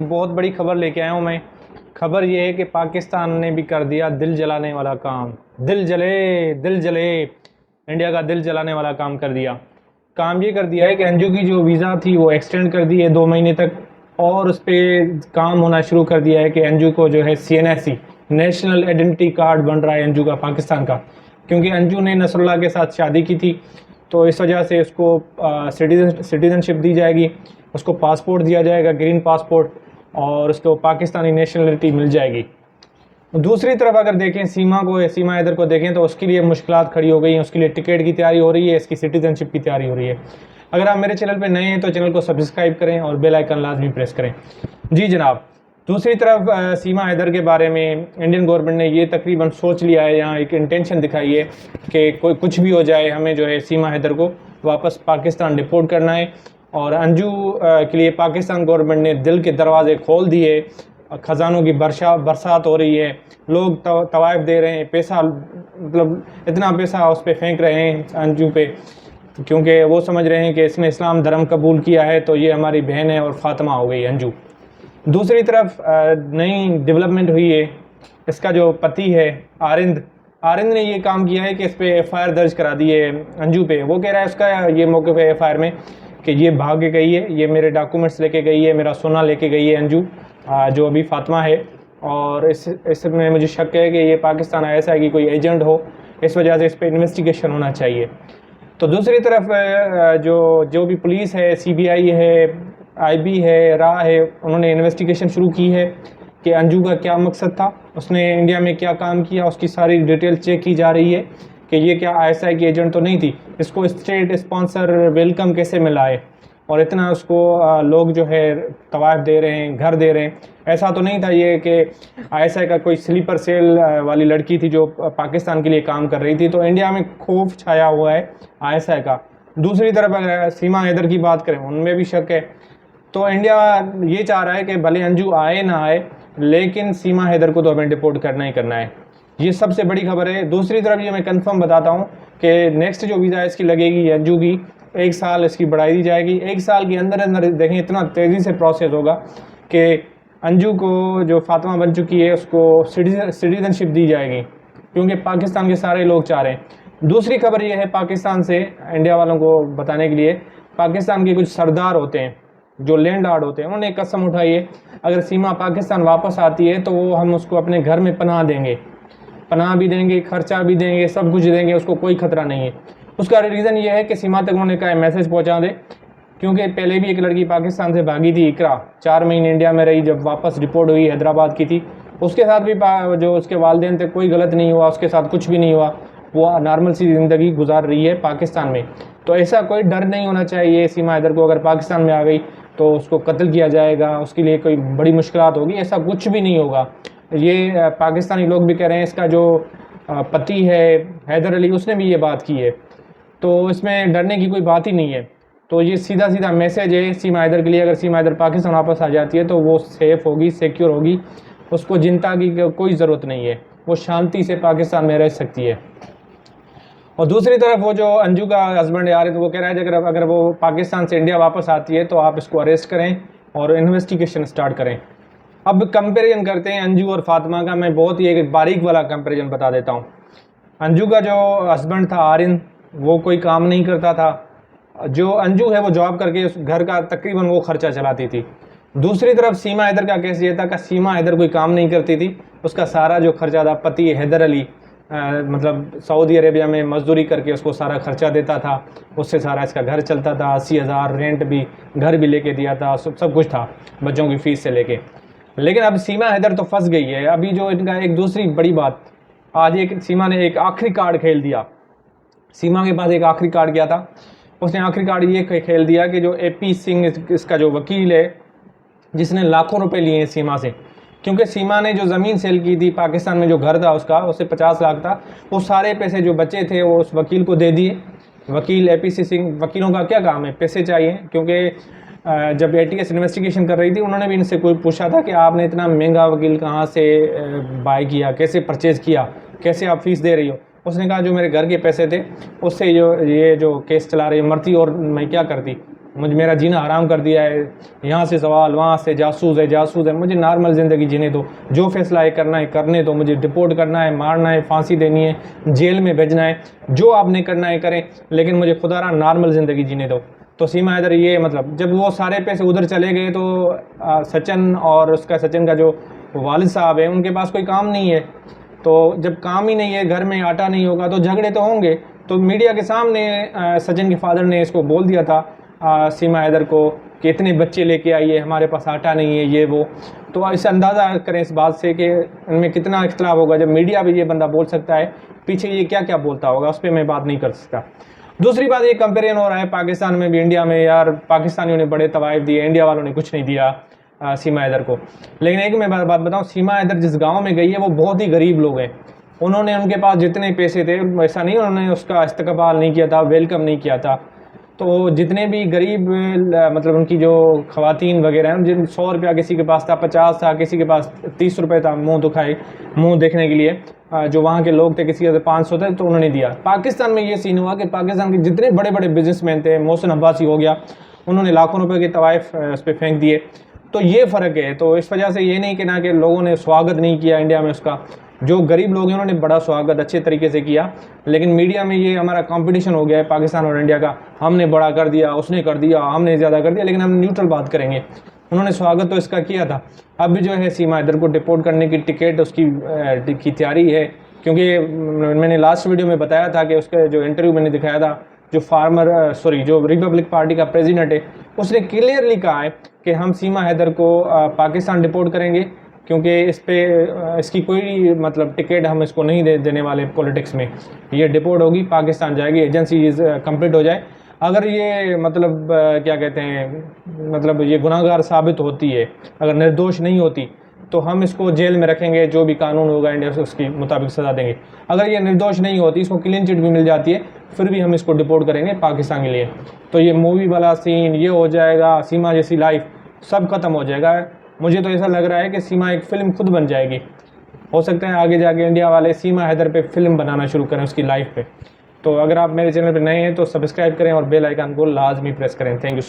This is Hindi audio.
बहुत बड़ी खबर लेके आया हूँ मैं। खबर ये है कि पाकिस्तान ने भी कर दिया दिल जलाने वाला काम। दिल जले, दिल जले, इंडिया का दिल जलाने वाला काम कर दिया। काम ये कर दिया है कि अंजू की जो वीज़ा थी वो एक्सटेंड कर दी है 2 महीने तक, और उस पर काम होना शुरू कर दिया है कि अंजू को जो है CNSC नेशनल आइडेंटिटी कार्ड बन रहा है अंजू का, पाकिस्तान का। क्योंकि अंजू ने नसरुल्लाह के साथ शादी की थी, तो इस वजह से उसको सिटीज़नशिप दी जाएगी, उसको पासपोर्ट दिया जाएगा, ग्रीन पासपोर्ट, और उसको पाकिस्तानी नेशनलिटी मिल जाएगी। दूसरी तरफ अगर देखें सीमा हैदर को देखें तो उसके लिए मुश्किलात खड़ी हो गई हैं। उसके लिए टिकट की तैयारी हो रही है, इसकी सिटीजनशिप की तैयारी हो रही है। अगर आप मेरे चैनल पे नए हैं तो चैनल को सब्सक्राइब करें और बेल आइकन लाजमी प्रेस करें। जी जनाब, दूसरी तरफ सीमा हैदर के बारे में इंडियन गवर्नमेंट ने ये तकरीबन सोच लिया है, यहाँ एक इंटेंशन दिखाई है कि कोई कुछ भी हो जाए, हमें जो है सीमा हैदर को वापस पाकिस्तान डिपोर्ट करना है। और अंजू के लिए पाकिस्तान गवर्नमेंट ने दिल के दरवाजे खोल दिए, ख़जानों की बरसात हो रही है, लोग तवाइफ दे रहे हैं, पैसा मतलब इतना पैसा उस पर फेंक रहे हैं अंजू पे, क्योंकि वो समझ रहे हैं कि इसने इस्लाम धर्म कबूल किया है तो ये हमारी बहन है और फ़ातिमा हो गई अंजू। दूसरी तरफ नई डेवलपमेंट हुई है। इसका जो पति है आरिंद आरिंद ने ये काम किया है कि इस पर FIR दर्ज करा दी है अंजू पे। वो कह रहा है उसका ये मौक़िफ़ है FIR में कि ये भाग के गई है, ये मेरे डॉक्यूमेंट्स लेके गई है, मेरा सोना लेके गई है अंजू, जो अभी फ़ातिमा है। और इसमें मुझे शक है कि ये पाकिस्तान ऐसा है कि कोई एजेंट हो, इस वजह से इस पर इन्वेस्टिगेशन होना चाहिए। तो दूसरी तरफ जो जो भी पुलिस है, CBI है, IB है, RA है, उन्होंने इन्वेस्टिगेशन शुरू की है कि अंजू का क्या मकसद था, उसने इंडिया में क्या काम किया, उसकी सारी डिटेल चेक की जा रही है कि ये क्या ISI की एजेंट तो नहीं थी, इसको स्टेट स्पॉन्सर वेलकम कैसे मिला है, और इतना उसको लोग जो है तवाइफ दे रहे हैं, घर दे रहे हैं। ऐसा तो नहीं था ये कि ISI का कोई स्लीपर सेल वाली लड़की थी जो पाकिस्तान के लिए काम कर रही थी। तो इंडिया में खौफ छाया हुआ है ISI का। दूसरी तरफ अगर सीमा हैदर की बात करें, उनमें भी शक है। तो इंडिया ये चाह रहा है कि भले अंजू आए ना आए, लेकिन सीमा हैदर को तो हमें डिपोर्ट करना ही करना है। ये सबसे बड़ी खबर है। दूसरी तरफ ये मैं कंफर्म बताता हूँ कि नेक्स्ट जो वीज़ा इसकी लगेगी अंजू की, 1 साल इसकी बढ़ाई दी जाएगी। 1 साल के अंदर अंदर देखें इतना तेज़ी से प्रोसेस होगा कि अंजू को जो फ़ातिमा बन चुकी है उसको सिटीजनशिप दी जाएगी, क्योंकि पाकिस्तान के सारे लोग चाह रहे हैं। दूसरी खबर ये है पाकिस्तान से इंडिया वालों को बताने के लिए, पाकिस्तान के कुछ सरदार होते हैं जो लैंड लॉर्ड होते हैं, उन्होंने एक कसम उठाई है अगर सीमा पाकिस्तान वापस आती है तो वो हम उसको अपने घर में पनाह देंगे, पनाह भी देंगे, खर्चा भी देंगे, सब कुछ देंगे, उसको कोई खतरा नहीं है। उसका रीज़न ये है कि सीमा तक उन्होंने कहा मैसेज पहुंचा दे, क्योंकि पहले भी एक लड़की पाकिस्तान से भागी थी, इकरा, 4 महीने इंडिया में रही, जब वापस रिपोर्ट हुई हैदराबाद की थी, उसके साथ भी जो उसके वालिदैन थे कोई गलत नहीं हुआ, उसके साथ कुछ भी नहीं हुआ, वो नॉर्मल सी ज़िंदगी गुजार रही है पाकिस्तान में। तो ऐसा कोई डर नहीं होना चाहिए सीमा हैदर को, अगर पाकिस्तान में आ गई तो उसको कत्ल किया जाएगा, उसके लिए कोई बड़ी मुश्किलात होगी, ऐसा कुछ भी नहीं होगा। ये पाकिस्तानी लोग भी कह रहे हैं। इसका जो पति है हैदर अली, उसने भी ये बात की है, तो इसमें डरने की कोई बात ही नहीं है। तो ये सीधा सीधा मैसेज है सीमा हैदर के लिए, अगर सीमा हैदर पाकिस्तान वापस आ जाती है तो वो सेफ़ होगी, सिक्योर होगी, उसको चिंता की कोई ज़रूरत नहीं है, वो शांति से पाकिस्तान में रह सकती है। और दूसरी तरफ वो जो अंजू का हस्बैंड यार है, तो वो कह रहा है कि अगर वो पाकिस्तान से इंडिया वापस आती है तो आप इसको अरेस्ट करें और इन्वेस्टिगेशन स्टार्ट करें। अब कंपैरिजन करते हैं अंजू और फातिमा का। मैं बहुत ही एक बारीक वाला कंपैरिजन बता देता हूँ। अंजू का जो हस्बैंड था आरिन, वो कोई काम नहीं करता था। जो अंजू है वो जॉब करके उस घर का तकरीबन वो खर्चा चलाती थी। दूसरी तरफ सीमा हैदर का केस ये था कि सीमा हैदर कोई काम नहीं करती थी, उसका सारा जो खर्चा था पति हैदर अली मतलब सऊदी अरेबिया में मजदूरी करके उसको सारा खर्चा देता था, उससे सारा इसका घर चलता था। 80,000 रेंट भी, घर भी लेके दिया था, सब कुछ था, बच्चों की फ़ीस से लेके। लेकिन अब सीमा हैदर तो फंस गई है। अभी जो इनका एक दूसरी बड़ी बात, आज एक सीमा ने एक आखिरी कार्ड खेल दिया। सीमा के पास एक आखिरी कार्ड क्या था, उसने आखिरी कार्ड ये खेल दिया कि जो AP सिंह इसका जो वकील है, जिसने लाखों रुपए लिए हैं सीमा से, क्योंकि सीमा ने जो ज़मीन सेल की थी पाकिस्तान में, जो घर था उसका, उससे 50 लाख था, वो सारे पैसे जो बचे थे वो उस वकील को दे दिए। वकील APC सिंह, वकीलों का क्या काम है, पैसे चाहिए, क्योंकि जब ATS इन्वेस्टिगेशन कर रही थी उन्होंने भी इनसे कोई पूछा था कि आपने इतना महंगा वकील कहाँ से बाय किया, कैसे परचेज़ किया, कैसे आप फीस दे रही हो। उसने कहा जो मेरे घर के पैसे थे उससे जो ये जो केस चला रही है मरती और मैं क्या करती, मुझे मेरा जीना हराम कर दिया है, यहाँ से सवाल, वहाँ से जासूस है, मुझे नॉर्मल ज़िंदगी जीने दो, जो फैसला है करना है करने दो, मुझे डिपोर्ट करना है, मारना है, फांसी देनी है, जेल में भेजना है, जो आपने करना है करें, लेकिन मुझे खुदारा नॉर्मल ज़िंदगी जीने दो। तो सीमा हैदर ये मतलब जब वो सारे पैसे उधर चले गए तो सचिन और सचिन का जो वालिद साहब है उनके पास कोई काम नहीं है, तो जब काम ही नहीं है, घर में आटा नहीं होगा तो झगड़े तो होंगे। तो मीडिया के सामने सचिन के फादर ने इसको बोल दिया था सीमा हैदर को कि इतने बच्चे लेके आइए, हमारे पास आटा नहीं है, ये वो। तो इस अंदाज़ा करें इस बात से कि इनमें कितना इख्तलाफ होगा जब मीडिया भी ये बंदा बोल सकता है, पीछे ये क्या क्या बोलता होगा, उस पर मैं बात नहीं कर सकता। दूसरी बात, ये कंपेरिजन हो रहा है पाकिस्तान में भी इंडिया में, यार पाकिस्तानियों ने बड़े तवाइफ दिए, इंडिया वालों ने कुछ नहीं दिया सीमा हैदर को। लेकिन एक मैं बात बताऊं, सीमा हैदर जिस गांव में गई है वो बहुत ही गरीब लोग हैं, उन्होंने उनके पास जितने पैसे थे ऐसा नहीं उन्होंने उसका इस्तकबाल नहीं किया था, वेलकम नहीं किया था। तो जितने भी गरीब मतलब उनकी जो ख़वातीन वगैरह हैं, जिन 100 रुपया किसी के पास था, 50 था, किसी के पास 30 रुपये था मुँह देखने के लिए, जो वहाँ के लोग थे किसी के 500 थे तो उन्होंने दिया। पाकिस्तान में ये सीन हुआ कि पाकिस्तान के जितने बड़े बड़े बिजनेसमैन थे, मोहसिन अब्बासी हो गया, उन्होंने लाखों रुपए के तवाइफ उस पर फेंक दिए। तो ये फ़र्क है। तो इस वजह से ये नहीं कि ना कि लोगों ने स्वागत नहीं किया इंडिया में उसका, जो गरीब लोग हैं उन्होंने बड़ा स्वागत अच्छे तरीके से किया। लेकिन मीडिया में ये हमारा कंपटीशन हो गया है पाकिस्तान और इंडिया का, हमने बड़ा कर दिया, उसने कर दिया, हमने ज़्यादा कर दिया, लेकिन हम न्यूट्रल बात करेंगे। उन्होंने स्वागत तो इसका किया था। अब भी जो है सीमा हैदर को डिपोर्ट करने की टिकट उसकी की तैयारी है, क्योंकि मैंने लास्ट वीडियो में बताया था कि उसका जो इंटरव्यू मैंने दिखाया था, जो रिपब्लिक पार्टी का प्रेसिडेंट है, उसने क्लियरली कहा है कि हम सीमा हैदर को पाकिस्तान डिपोर्ट करेंगे, क्योंकि इसकी कोई मतलब टिकट हम इसको नहीं देने वाले पॉलिटिक्स में। ये डिपोर्ट होगी, पाकिस्तान जाएगी, एजेंसी कंप्लीट हो जाए। अगर ये मतलब क्या कहते हैं, मतलब ये गुनाहगार साबित होती है, अगर निर्दोष नहीं होती, तो हम इसको जेल में रखेंगे, जो भी कानून होगा इंडिया से उसके मुताबिक सज़ा देंगे। अगर ये निर्दोष नहीं होती, इसको क्लीन चिट भी मिल जाती है, फिर भी हम इसको डिपोर्ट करेंगे पाकिस्तान के लिए। तो ये मूवी वाला सीन ये हो जाएगा, सीमा जैसी लाइफ सब खत्म हो जाएगा। मुझे तो ऐसा लग रहा है कि सीमा एक फ़िल्म खुद बन जाएगी। हो सकता है आगे जाके इंडिया वाले सीमा हैदर पे फ़िल्म बनाना शुरू करें उसकी लाइफ पे। तो अगर आप मेरे चैनल पे नए हैं तो सब्सक्राइब करें और बेल आइकन को लाजमी प्रेस करें। Thank you.